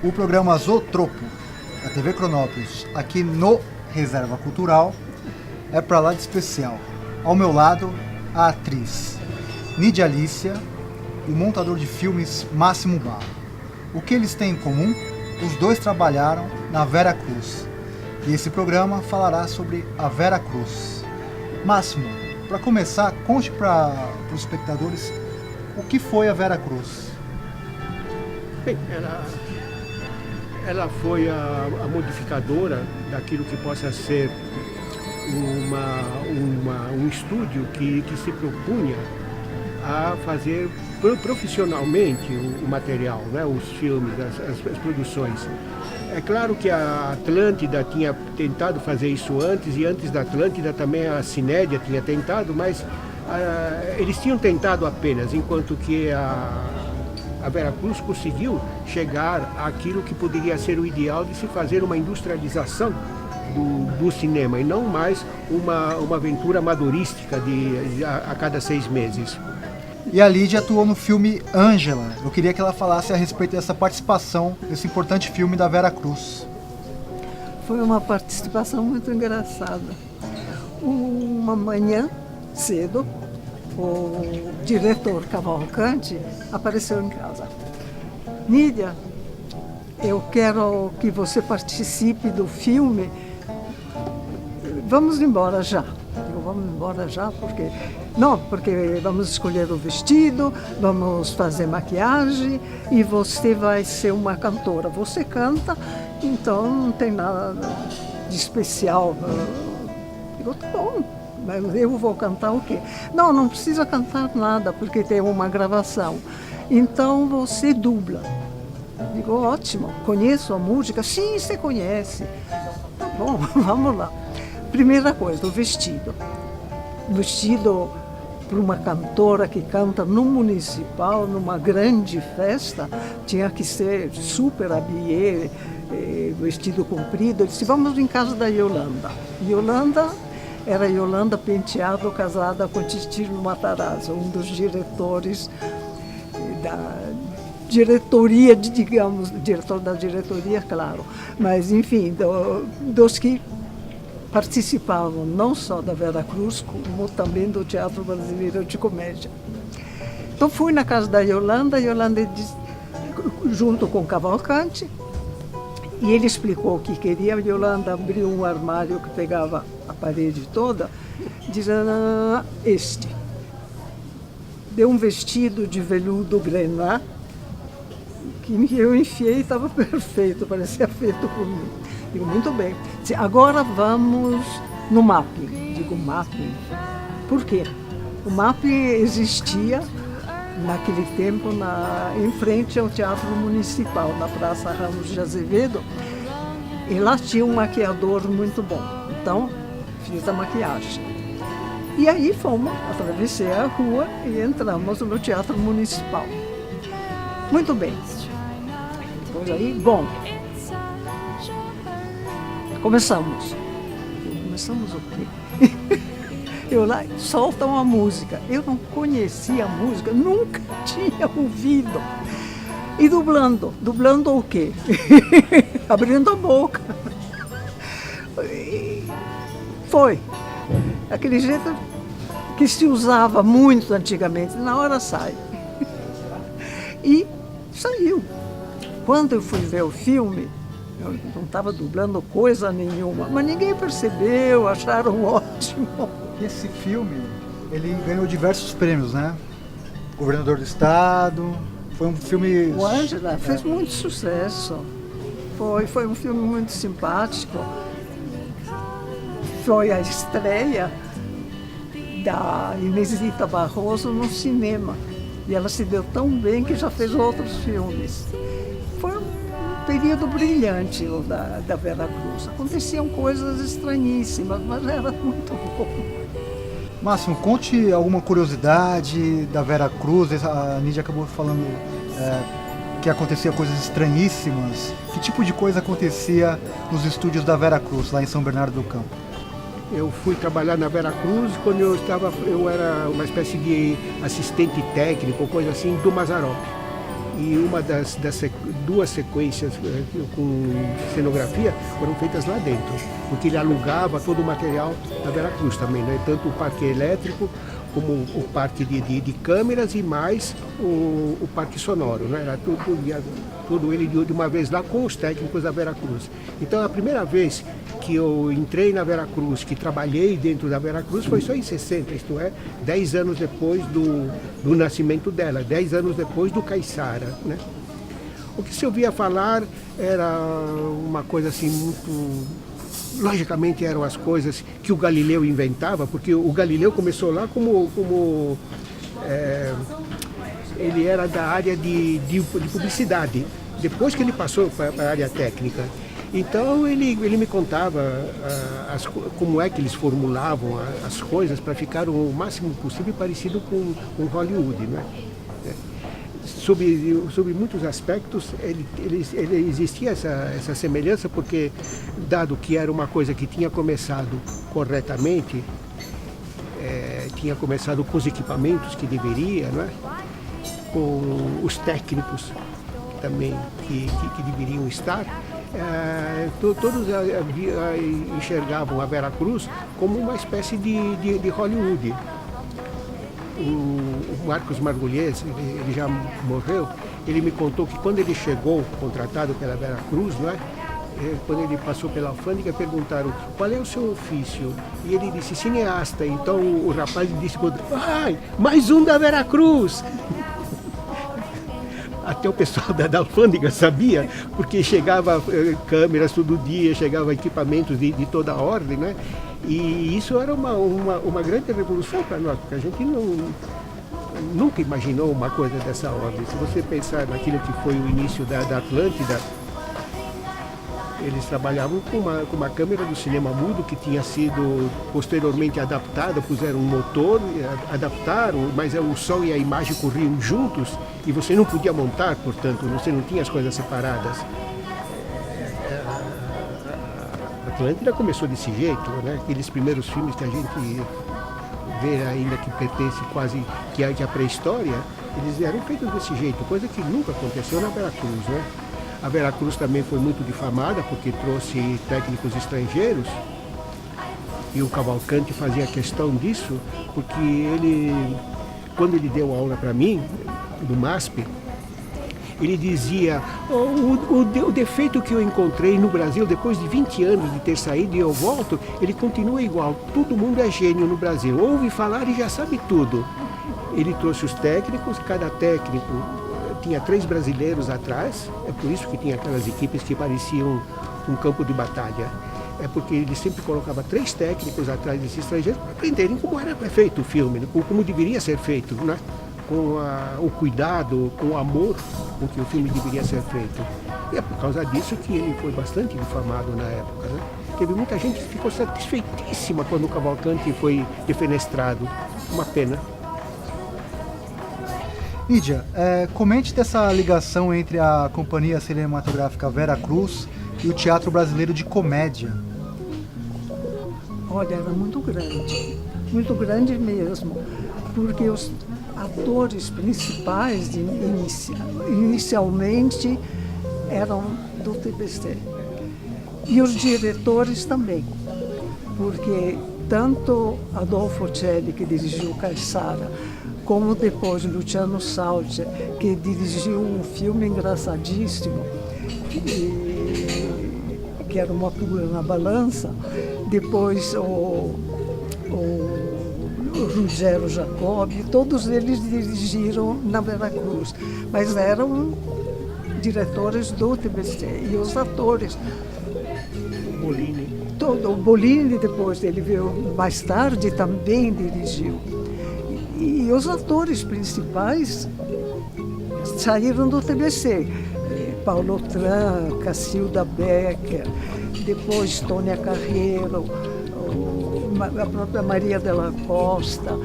O programa Zotropo, da TV Cronópolis, aqui no Reserva Cultural, é pra lá de especial. Ao meu lado, a atriz Nídia Alicia e o montador de filmes Máximo Barro. O que eles têm em comum? Os dois trabalharam na Vera Cruz. E esse programa falará sobre a Vera Cruz. Máximo, para começar, conte para os espectadores o que foi a Vera Cruz. Bem, ela foi a modificadora daquilo que possa ser um estúdio que se propunha a fazer profissionalmente o material, né? Os filmes, as produções. É claro que a Atlântida tinha tentado fazer isso antes, e antes da Atlântida também a Cinédia tinha tentado, mas eles tinham tentado apenas, enquanto que a Vera Cruz conseguiu chegar àquilo que poderia ser o ideal de se fazer uma industrialização do cinema, e não mais uma aventura amadorística a cada 6 meses. E a Lídia atuou no filme Ângela. Eu queria que ela falasse a respeito dessa participação, desse importante filme da Vera Cruz. Foi uma participação muito engraçada. Uma manhã, cedo, o diretor Cavalcante apareceu em casa. Nídia, eu quero que você participe do filme. Vamos embora já. Vamos embora já, porque... Não, porque vamos escolher o vestido, vamos fazer maquiagem e você vai ser uma cantora. Você canta, então não tem nada de especial. Eu digo, tá bom, mas eu vou cantar o quê? Não, não precisa cantar nada, porque tem uma gravação. Então você dubla. Eu digo, ótimo, conheço a música? Sim, você conhece. Tá bom, vamos lá. Primeira coisa, o vestido. O vestido para uma cantora que canta no municipal, numa grande festa, tinha que ser super habillé, vestido comprido. Eu disse, vamos em casa da Yolanda. Yolanda era Yolanda Penteado, casada com Titilo Matarazzo, um dos diretores da diretoria, digamos, diretor da diretoria, claro, mas enfim, dos que participavam não só da Vera Cruz, como também do Teatro Brasileiro de Comédia. Então fui na casa da Yolanda, junto com o Cavalcante, e ele explicou o que queria. A Yolanda abriu um armário que pegava a parede toda, dizendo, este. Deu um vestido de veludo grenat, que eu enfiei e estava perfeito, parecia feito por mim. Digo, muito bem. Agora vamos no mapping. Digo, mapping. Por quê? O mapping existia naquele tempo em frente ao Teatro Municipal, na Praça Ramos de Azevedo, e lá tinha um maquiador muito bom. Então, fiz a maquiagem. E aí fomos, atravessei a rua e entramos no Teatro Municipal. Muito bem. Depois aí, bom. Começamos. Começamos o quê? Eu lá, solta uma música. Eu não conhecia a música, nunca tinha ouvido. E dublando. Dublando o quê? Abrindo a boca. E foi. Aquele jeito que se usava muito antigamente. Na hora sai. E saiu. Quando eu fui ver o filme, eu não estava dublando coisa nenhuma, mas ninguém percebeu, acharam ótimo. Esse filme, ele ganhou diversos prêmios, né? Governador do Estado, foi um filme... O Ângela fez muito sucesso. Foi um filme muito simpático. Foi a estreia da Inesita Barroso no cinema. E ela se deu tão bem que já fez outros filmes. Foi um período brilhante da Vera Cruz. Aconteciam coisas estranhíssimas, mas era muito bom. Máximo, conte alguma curiosidade da Vera Cruz. A Nídia acabou falando que acontecia coisas estranhíssimas. Que tipo de coisa acontecia nos estúdios da Vera Cruz, lá em São Bernardo do Campo? Eu fui trabalhar na Vera Cruz quando eu era uma espécie de assistente técnico, coisa assim, do Mazzaropi. E uma duas sequências com cenografia foram feitas lá dentro, porque ele alugava todo o material da Veracruz também, né? Tanto o parque elétrico como o parque de câmeras e mais o parque sonoro, né? Era tudo ele de uma vez lá com os técnicos da Veracruz. Então a primeira vez que eu entrei na Veracruz, que trabalhei dentro da Veracruz, foi só em 60, isto é, 10 anos depois do nascimento dela, 10 anos depois do Caiçara, né? O que se ouvia falar era uma coisa assim muito... Logicamente eram as coisas que o Galileu inventava, porque o Galileu começou lá ele era da área de publicidade, depois que ele passou para a área técnica. Então ele me contava como é que eles formulavam as coisas para ficar o máximo possível parecido com Hollywood, né? Sobre muitos aspectos ele existia essa semelhança, porque dado que era uma coisa que tinha começado corretamente, tinha começado com os equipamentos que deveria, né? Com os técnicos também que deveriam estar, todos enxergavam a Veracruz como uma espécie de Hollywood. O Marcos Margulies, ele já morreu, ele me contou que quando ele chegou, contratado pela Veracruz, não é? Quando ele passou pela alfândega, perguntaram qual é o seu ofício, e ele disse cineasta. Então o rapaz disse, ai, mais um da Veracruz. Até o pessoal da alfândega sabia, porque chegava câmeras todo dia, chegava equipamentos de toda a ordem, né? E isso era uma grande revolução para nós, porque a gente nunca imaginou uma coisa dessa ordem. Se você pensar naquilo que foi o início da Atlântida, eles trabalhavam com uma câmera do cinema mudo que tinha sido posteriormente adaptada, puseram um motor, adaptaram, mas o som e a imagem corriam juntos e você não podia montar, portanto, você não tinha as coisas separadas. A Atlântida começou desse jeito, né? Aqueles primeiros filmes que a gente vê ainda que pertence quase que à pré-história, eles eram feitos desse jeito, coisa que nunca aconteceu na Veracruz, né? A Veracruz também foi muito difamada porque trouxe técnicos estrangeiros e o Cavalcanti fazia questão disso, porque quando ele deu aula para mim, no MASP, ele dizia, o defeito que eu encontrei no Brasil, depois de 20 anos de ter saído e eu volto, ele continua igual, todo mundo é gênio no Brasil, ouve falar e já sabe tudo. Ele trouxe os técnicos, cada técnico tinha 3 brasileiros atrás, é por isso que tinha aquelas equipes que pareciam um campo de batalha. É porque ele sempre colocava 3 técnicos atrás desses estrangeiros para aprenderem como era feito o filme, como deveria ser feito, né? Com o cuidado, com o amor com que o filme deveria ser feito. E é por causa disso que ele foi bastante difamado na época, né? Teve muita gente que ficou satisfeitíssima quando o Cavalcanti foi defenestrado. Uma pena. Nídia, comente dessa ligação entre a Companhia Cinematográfica Veracruz e o Teatro Brasileiro de Comédia. Olha, era muito grande mesmo, porque os atores principais inicialmente eram do TBC e os diretores também, porque tanto Adolfo Celli, que dirigiu Caiçara, como depois Luciano Saldi, que dirigiu um filme engraçadíssimo, que era Uma Pulga na Balança, depois o Ruggero Jacobi, todos eles dirigiram na Veracruz, mas eram diretores do TBC, e os atores. Bolini. O Bolini, depois ele veio mais tarde, também dirigiu. E os atores principais saíram do TBC. Paulo Tran, Cacilda Becker, depois Tônia Carreiro, a própria Maria Della Costa,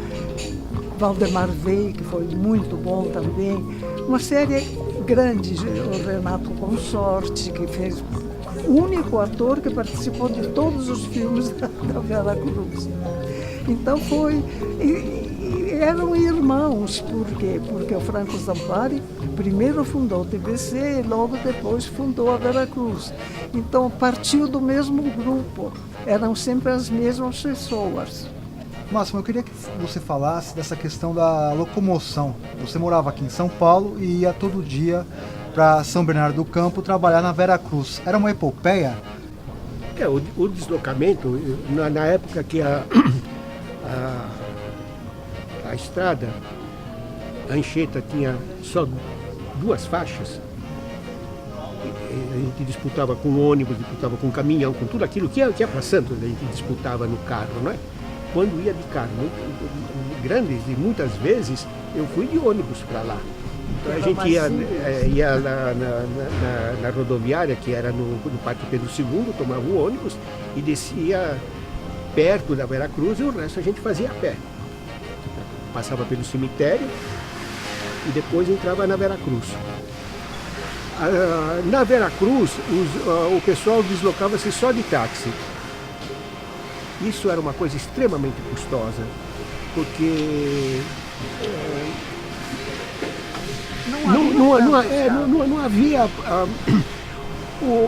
Valdemar Vey, que foi muito bom também. Uma série grande, o Renato Consorte, que fez o único ator que participou de todos os filmes da Veracruz. Então foi... eram irmãos. Por quê? Porque o Franco Zampari primeiro fundou o TBC e logo depois fundou a Veracruz. Então partiu do mesmo grupo, eram sempre as mesmas pessoas. Máximo, eu queria que você falasse dessa questão da locomoção. Você morava aqui em São Paulo e ia todo dia para São Bernardo do Campo trabalhar na Veracruz. Era uma epopeia? O deslocamento, na época que a estrada, a Anchieta tinha só 2 faixas, a gente disputava com ônibus, disputava com caminhão, com tudo aquilo que ia para Santos, a gente disputava no carro, não é? Quando ia de carro, grandes, e muitas vezes eu fui de ônibus para lá. Então a gente ia na rodoviária, que era no Parque Pedro II, tomava o ônibus e descia perto da Veracruz, e o resto a gente fazia a pé. Passava pelo cemitério e depois entrava na Veracruz. Na Veracruz, o pessoal deslocava-se só de táxi. Isso era uma coisa extremamente custosa, porque não havia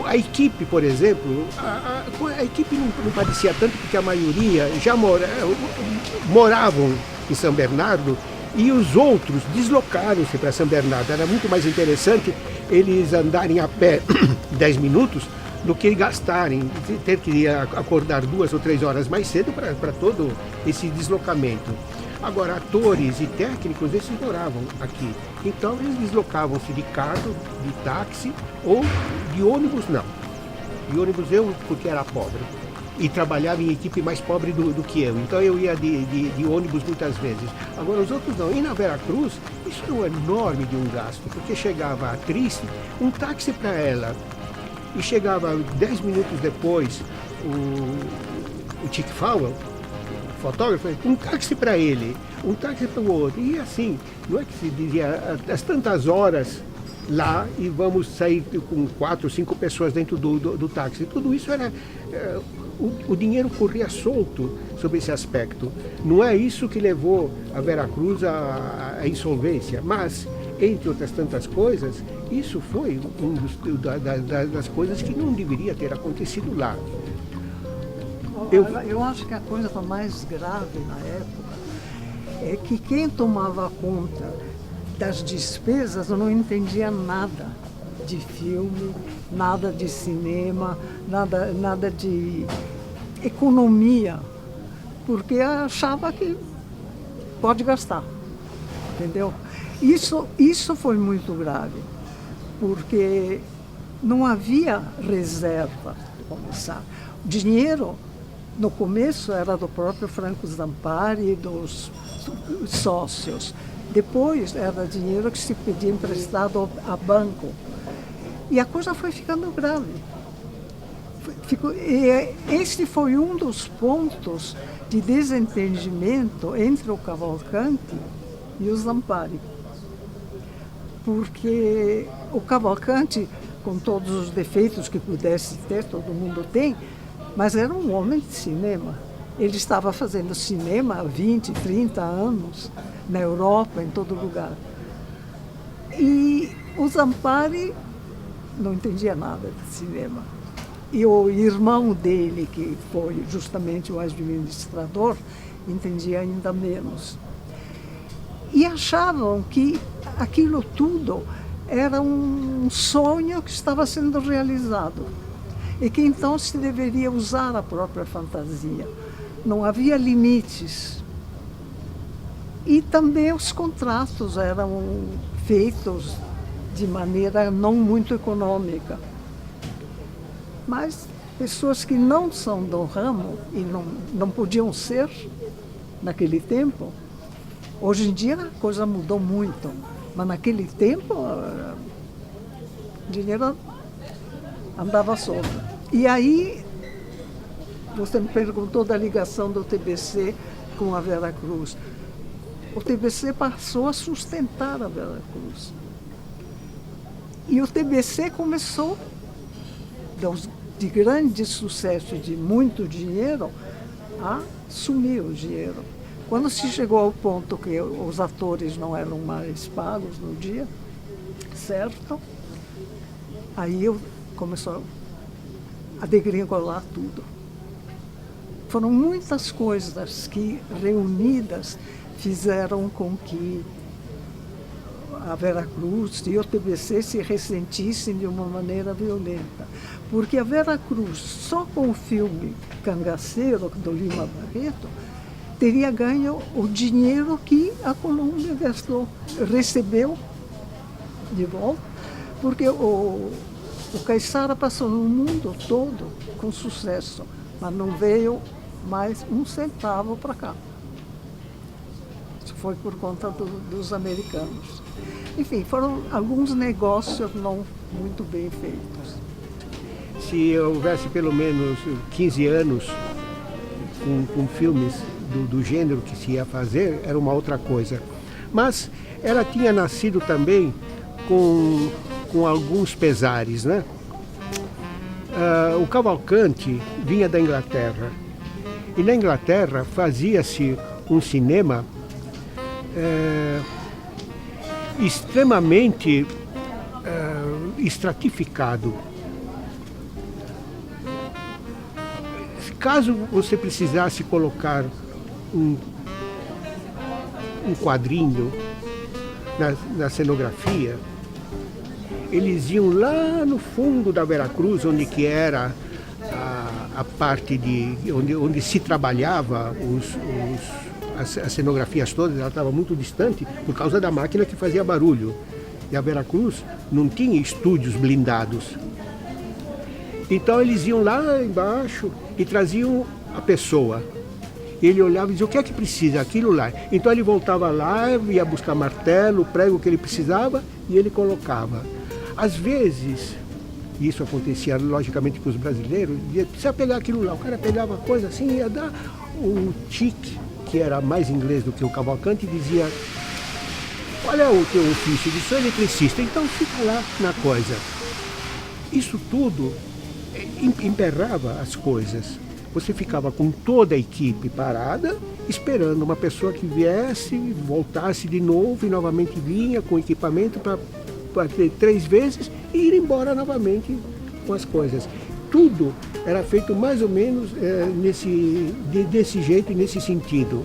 a equipe, por exemplo, a equipe não parecia tanto, porque a maioria já moravam em São Bernardo e os outros deslocaram-se para São Bernardo. Era muito mais interessante eles andarem a pé 10 minutos do que gastarem, ter que acordar 2 ou 3 horas mais cedo para todo esse deslocamento. Agora, atores e técnicos, esses moravam aqui. Então, eles deslocavam-se de carro, de táxi ou de ônibus, não. De ônibus eu, porque era pobre. E trabalhava em equipe mais pobre do que eu. Então, eu ia de ônibus muitas vezes. Agora, os outros não. E na Veracruz, isso era um enorme de um gasto, porque chegava a atriz, um táxi para ela, e chegava 10 minutos depois o Chick Fowell, o fotógrafo, um táxi para ele, um táxi para o outro. E assim, não é que se dizia às tantas horas lá e vamos sair com 4 ou 5 pessoas dentro do táxi. Tudo isso era... O dinheiro corria solto sobre esse aspecto. Não é isso que levou a Veracruz à insolvência, mas, entre outras tantas coisas, isso foi das coisas que não deveria ter acontecido lá. Eu acho que a coisa mais grave na época é que quem tomava conta das despesas não entendia nada de filme, nada de cinema, nada de economia, porque achava que pode gastar, entendeu? Isso foi muito grave, porque não havia reserva para começar. O dinheiro, no começo, era do próprio Franco Zampari e dos sócios. Depois, era dinheiro que se pedia emprestado a banco. E a coisa foi ficando grave. Este foi um dos pontos de desentendimento entre o Cavalcanti e o Zampari. Porque o Cavalcanti, com todos os defeitos que pudesse ter, todo mundo tem, mas era um homem de cinema. Ele estava fazendo cinema há 20, 30 anos, na Europa, em todo lugar. E o Zampari não entendia nada de cinema. E o irmão dele, que foi justamente o administrador, entendia ainda menos. E achavam que aquilo tudo era um sonho que estava sendo realizado. E que então se deveria usar a própria fantasia. Não havia limites. E também os contratos eram feitos de maneira não muito econômica. Mas pessoas que não são do ramo e não podiam ser naquele tempo, hoje em dia a coisa mudou muito, mas naquele tempo o dinheiro andava solto. E aí, você me perguntou da ligação do TBC com a Veracruz. O TBC passou a sustentar a Veracruz. E o TBC começou, de grande sucesso e de muito dinheiro, a sumir o dinheiro. Quando se chegou ao ponto que os atores não eram mais pagos no dia, certo? Aí começou a degringolar tudo. Foram muitas coisas que, reunidas, fizeram com que a Veracruz e o TBC se ressentissem de uma maneira violenta. Porque a Veracruz, só com o filme Cangaceiro, do Lima Barreto, teria ganho o dinheiro que a Colômbia recebeu de volta, porque o Caiçara passou no mundo todo com sucesso, mas não veio mais um centavo para cá. Isso foi por conta dos americanos. Enfim, foram alguns negócios não muito bem feitos. Se houvesse pelo menos 15 anos com filmes do gênero que se ia fazer, era uma outra coisa. Mas ela tinha nascido também com alguns pesares, né? O Cavalcante vinha da Inglaterra. E na Inglaterra fazia-se um cinema extremamente estratificado. Caso você precisasse colocar um quadrinho na cenografia, eles iam lá no fundo da Veracruz, onde que era a parte onde se trabalhava as cenografias todas. Ela estava muito distante por causa da máquina que fazia barulho. E a Veracruz não tinha estúdios blindados. Então eles iam lá embaixo e traziam a pessoa. Ele olhava e dizia: o que é que precisa? Aquilo lá. Então ele voltava lá, ia buscar martelo, prego que ele precisava e ele colocava. Às vezes, isso acontecia logicamente com os brasileiros, precisa pegar aquilo lá. O cara pegava a coisa assim, ia dar o tique, que era mais inglês do que o Cavalcante, e dizia: qual é o teu ofício? Eu sou eletricista, então fica lá na coisa. Isso tudo emperrava as coisas. Você ficava com toda a equipe parada, esperando uma pessoa que viesse, voltasse de novo e novamente vinha com equipamento para ter 3 vezes e ir embora novamente com as coisas. Tudo era feito mais ou menos desse jeito e nesse sentido.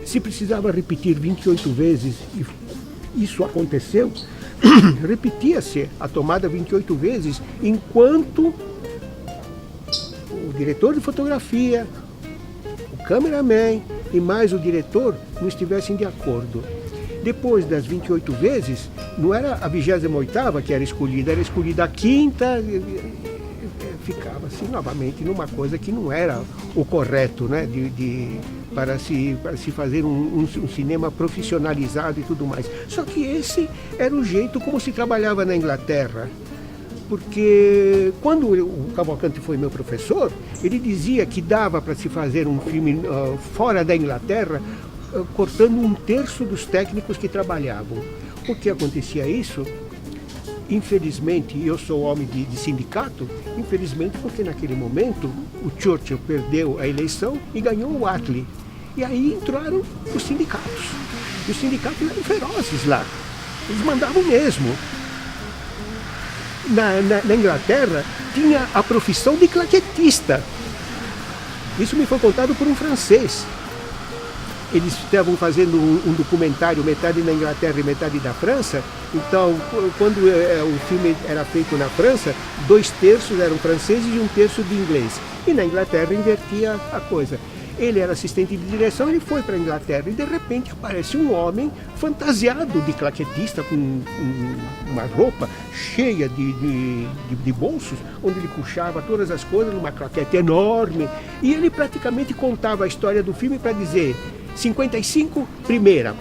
Se precisava repetir 28 vezes, e isso aconteceu, repetia-se a tomada 28 vezes, enquanto o diretor de fotografia, o cameraman e mais o diretor não estivessem de acordo. Depois das 28 vezes, não era a 28ª que era escolhida a 5ª, ficava assim novamente numa coisa que não era o correto, né? Para se fazer um cinema profissionalizado e tudo mais. Só que esse era o jeito como se trabalhava na Inglaterra. Porque quando o Cavalcante foi meu professor, ele dizia que dava para se fazer um filme fora da Inglaterra, cortando 1/3 dos técnicos que trabalhavam. Por que acontecia isso? Infelizmente, eu sou homem de sindicato, infelizmente porque naquele momento o Churchill perdeu a eleição e ganhou o Attlee. E aí entraram os sindicatos. E os sindicatos eram ferozes lá. Eles mandavam mesmo. Na Inglaterra tinha a profissão de claquetista. Isso me foi contado por um francês. Eles estavam fazendo um documentário, metade na Inglaterra e metade da França. Então, quando o filme era feito na França, 2/3 eram franceses e 1/3 de inglês. E na Inglaterra invertia a coisa. Ele era assistente de direção, ele foi para a Inglaterra e de repente aparece um homem fantasiado de claquetista com uma roupa cheia de bolsos, onde ele puxava todas as coisas numa claquete enorme. E ele praticamente contava a história do filme para dizer: 55, primeira.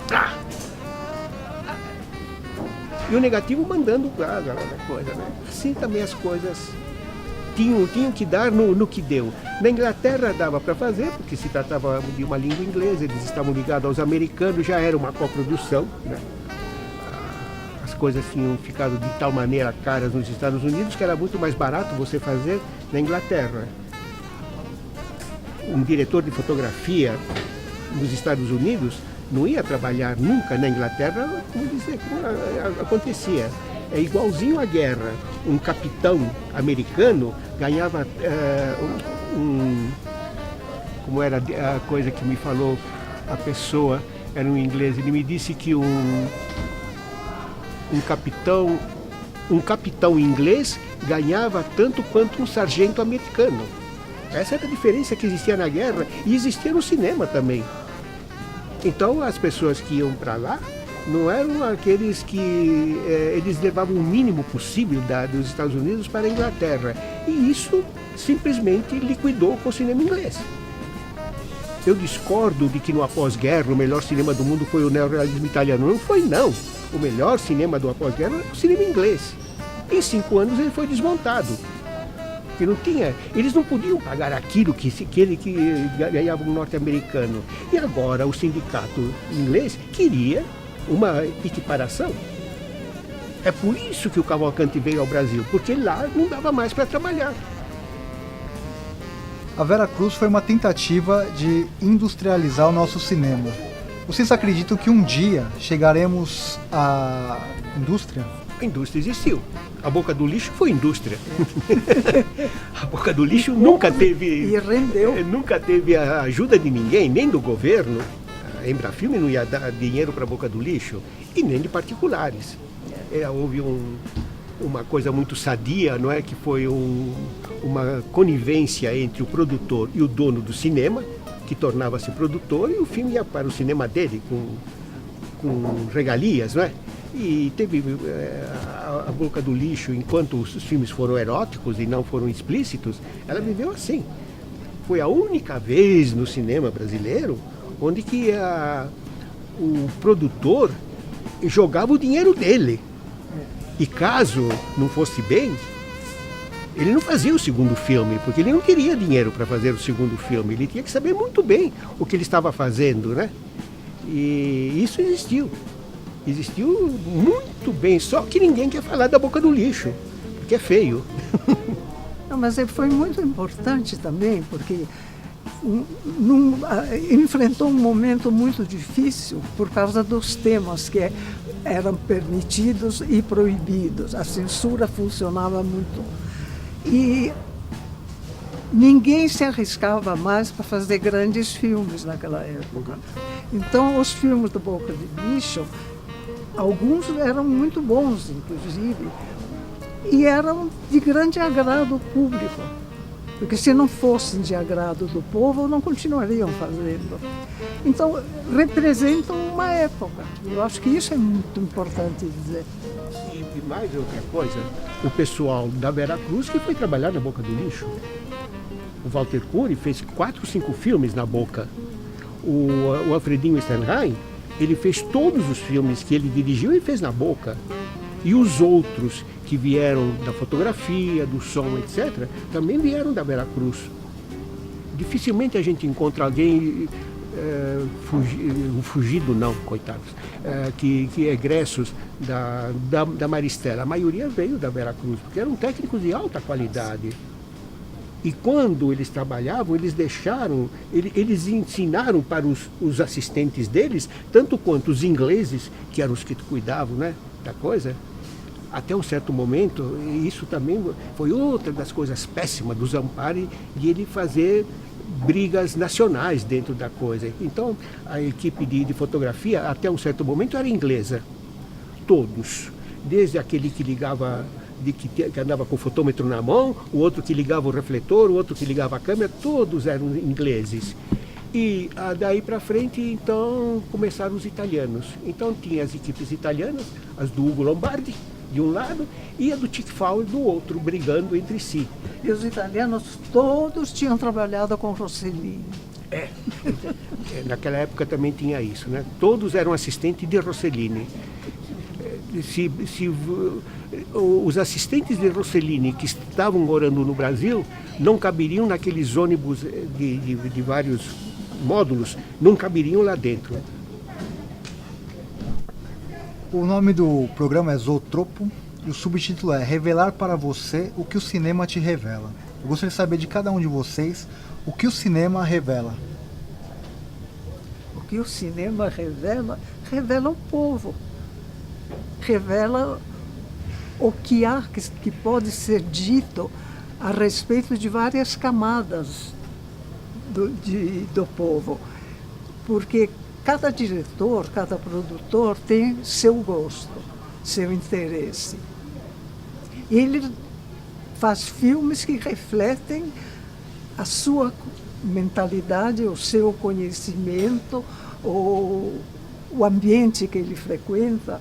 E o negativo mandando a coisa, né? Assim também as coisas tinham que dar no que deu. Na Inglaterra dava para fazer, porque se tratava de uma língua inglesa, eles estavam ligados aos americanos, já era uma coprodução, né? As coisas tinham ficado de tal maneira caras nos Estados Unidos que era muito mais barato você fazer na Inglaterra. um diretor de fotografia nos Estados Unidos não ia trabalhar nunca na Inglaterra, como acontecia. É igualzinho à guerra. Um capitão americano ganhava como era a coisa que me falou a pessoa, era um inglês, ele me disse que um capitão inglês ganhava tanto quanto um sargento americano. Essa era a diferença que existia na guerra e existia no cinema também. Então as pessoas que iam para lá não eram aqueles que eles levavam o mínimo possível dos Estados Unidos para a Inglaterra. E isso simplesmente liquidou com o cinema inglês. Eu discordo de que no após-guerra o melhor cinema do mundo foi o neorrealismo italiano. Não foi, não. O melhor cinema do após-guerra é o cinema inglês. Em 5 anos ele foi desmontado. Que não tinha, eles não podiam pagar aquilo que ganhava um norte-americano. E agora o sindicato inglês queria uma equiparação. É por isso que o Cavalcanti veio ao Brasil, porque lá não dava mais para trabalhar. A Vera Cruz foi uma tentativa de industrializar o nosso cinema. Vocês acreditam que um dia chegaremos à indústria? A indústria existiu. A Boca do Lixo foi indústria. A Boca do Lixo nunca teve... E rendeu. Nunca teve a ajuda de ninguém, nem do governo. A Embrafilme não ia dar dinheiro para a Boca do Lixo, e nem de particulares. Houve uma coisa muito sadia, não é? Que foi uma conivência entre o produtor e o dono do cinema, que tornava-se produtor, e o filme ia para o cinema dele com regalias, não é? E teve a Boca do Lixo, enquanto os filmes foram eróticos e não foram explícitos, ela viveu assim. Foi a única vez no cinema brasileiro onde que o produtor jogava o dinheiro dele. E caso não fosse bem, ele não fazia o segundo filme, porque ele não queria dinheiro para fazer o segundo filme. Ele tinha que saber muito bem o que ele estava fazendo, né? E isso existiu. Existiu muito bem, só que ninguém quer falar da Boca do Lixo, porque é feio. Não, mas foi muito importante também, porque enfrentou um momento muito difícil por causa dos temas que eram permitidos e proibidos. A censura funcionava muito. E ninguém se arriscava mais para fazer grandes filmes naquela época. Então, os filmes do Boca de Lixo, alguns eram muito bons, inclusive, e eram de grande agrado público. Porque se não fossem de agrado do povo, não continuariam fazendo. Então, representam uma época. Eu acho que isso é muito importante dizer. E mais outra coisa, o pessoal da Vera Cruz que foi trabalhar na Boca do Lixo. O Walter Cury fez 4, 5 filmes na Boca. O Alfredinho Sternheim, ele fez todos os filmes que ele dirigiu e fez na Boca. E os outros que vieram da fotografia, do som, etc., também vieram da Vera Cruz. Dificilmente a gente encontra alguém fugido não, coitados, que egressos da Maristela. A maioria veio da Vera Cruz, porque eram técnicos de alta qualidade. E quando eles trabalhavam, eles ensinaram para os assistentes deles, tanto quanto os ingleses, que eram os que cuidavam, né, da coisa. Até um certo momento, e isso também foi outra das coisas péssimas do Zampari, de ele fazer brigas nacionais dentro da coisa. Então, a equipe de fotografia, até um certo momento, era inglesa. Todos. Desde aquele que ligava, que andava com o fotômetro na mão, o outro que ligava o refletor, o outro que ligava a câmera, todos eram ingleses. E daí para frente, então, começaram os italianos. Então, tinha as equipes italianas, as do Ugo Lombardi, de um lado, e a do Chick Fowler do outro, brigando entre si. E os italianos todos tinham trabalhado com Rossellini. Naquela época também tinha isso, né? Todos eram assistentes de Rossellini. Os assistentes de Rossellini que estavam morando no Brasil não caberiam naqueles ônibus de vários módulos, não caberiam lá dentro. O nome do programa é Zootropo e o subtítulo é Revelar para você o que o cinema te revela. Eu gostaria de saber de cada um de vocês O que o cinema revela? O que o cinema revela, revela o povo. Revela o que há, que pode ser dito a respeito de várias camadas do povo. Porque cada diretor, cada produtor tem seu gosto, seu interesse. Ele faz filmes que refletem a sua mentalidade, o seu conhecimento, o ambiente que ele frequenta.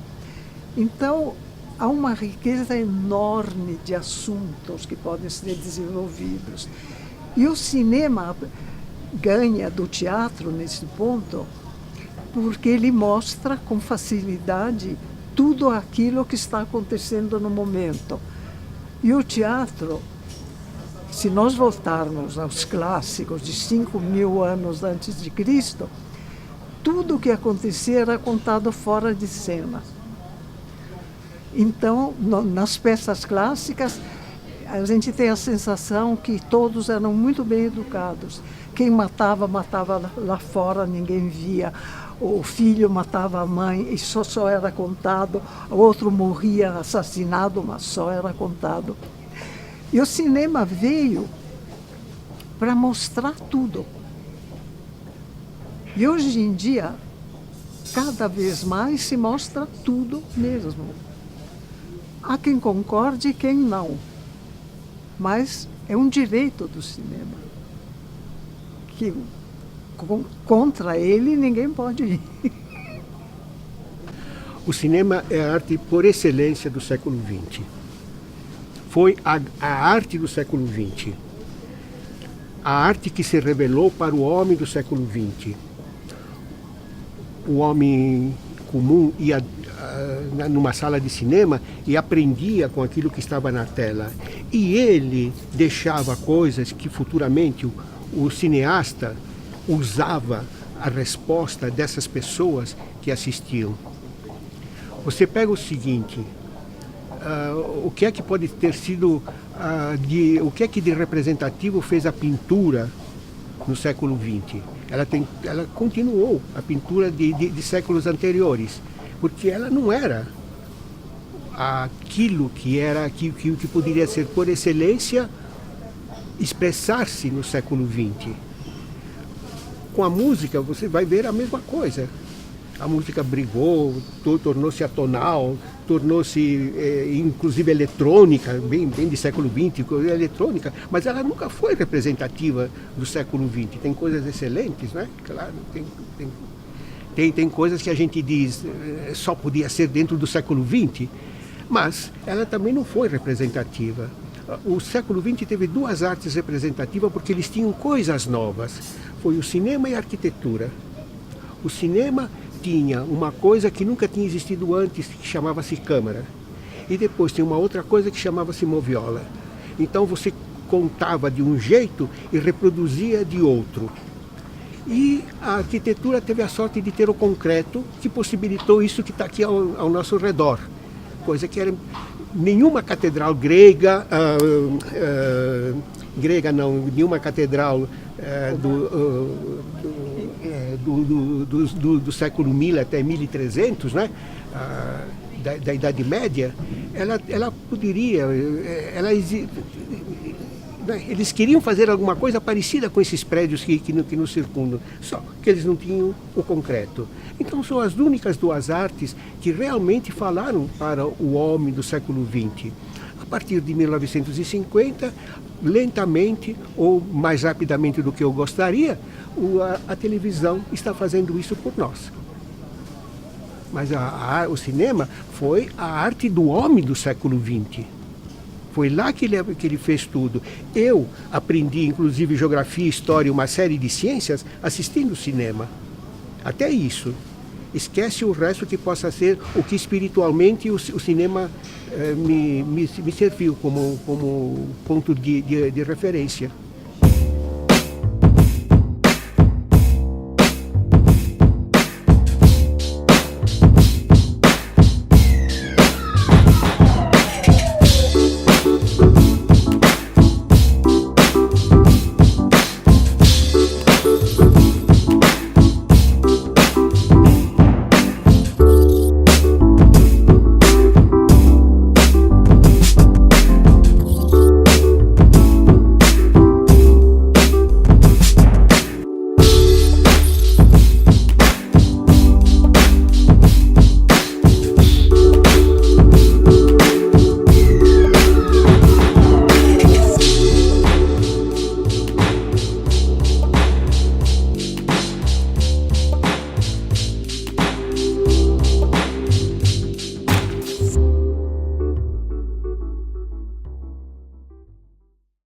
Então, há uma riqueza enorme de assuntos que podem ser desenvolvidos. E o cinema ganha do teatro nesse ponto, porque ele mostra com facilidade tudo aquilo que está acontecendo no momento. E o teatro, se nós voltarmos aos clássicos de 5.000 anos antes de Cristo, tudo o que acontecia era contado fora de cena. Então, nas peças clássicas, a gente tem a sensação que todos eram muito bem educados. Quem matava, matava lá fora, ninguém via. O filho matava a mãe e só era contado. O outro morria assassinado, mas só era contado. E o cinema veio para mostrar tudo. E hoje em dia, cada vez mais se mostra tudo mesmo. Há quem concorde e quem não. Mas é um direito do cinema. Que contra ele ninguém pode ir. O cinema é a arte por excelência do século XX. Foi a arte do século XX. A arte que se revelou para o homem do século XX. O homem comum ia numa sala de cinema e aprendia com aquilo que estava na tela. E ele deixava coisas que futuramente o cineasta usava a resposta dessas pessoas que assistiam. Você pega o seguinte, o que é que pode ter sido, o que é que de representativo fez a pintura no século XX? Ela continuou a pintura de séculos anteriores, porque ela não era aquilo que poderia ser por excelência expressar-se no século XX. Com a música você vai ver a mesma coisa. A música brigou, tornou-se atonal, tornou-se inclusive eletrônica, bem de século XX, eletrônica, mas ela nunca foi representativa do século XX. Tem coisas excelentes, né? Claro, tem coisas que a gente diz só podia ser dentro do século XX, mas ela também não foi representativa. O século XX teve duas artes representativas porque eles tinham coisas novas. Foi o cinema e a arquitetura. O cinema tinha uma coisa que nunca tinha existido antes, que chamava-se câmara. E depois tinha uma outra coisa que chamava-se moviola. Então você contava de um jeito e reproduzia de outro. E a arquitetura teve a sorte de ter o concreto, que possibilitou isso que está aqui ao nosso redor. Coisa que era nenhuma catedral grega, nenhuma catedral do século 1000 até 1300, né? Da Idade Média, ela poderia, eles queriam fazer alguma coisa parecida com esses prédios que nos circundam, só que eles não tinham o concreto. Então são as únicas duas artes que realmente falaram para o homem do século XX. A partir de 1950, lentamente ou mais rapidamente do que eu gostaria, a televisão está fazendo isso por nós. Mas o cinema foi a arte do homem do século XX. Foi lá que ele fez tudo. Eu aprendi, inclusive, geografia, história e uma série de ciências assistindo cinema. Até isso. Esquece o resto que possa ser o que espiritualmente o cinema me serviu como ponto de referência.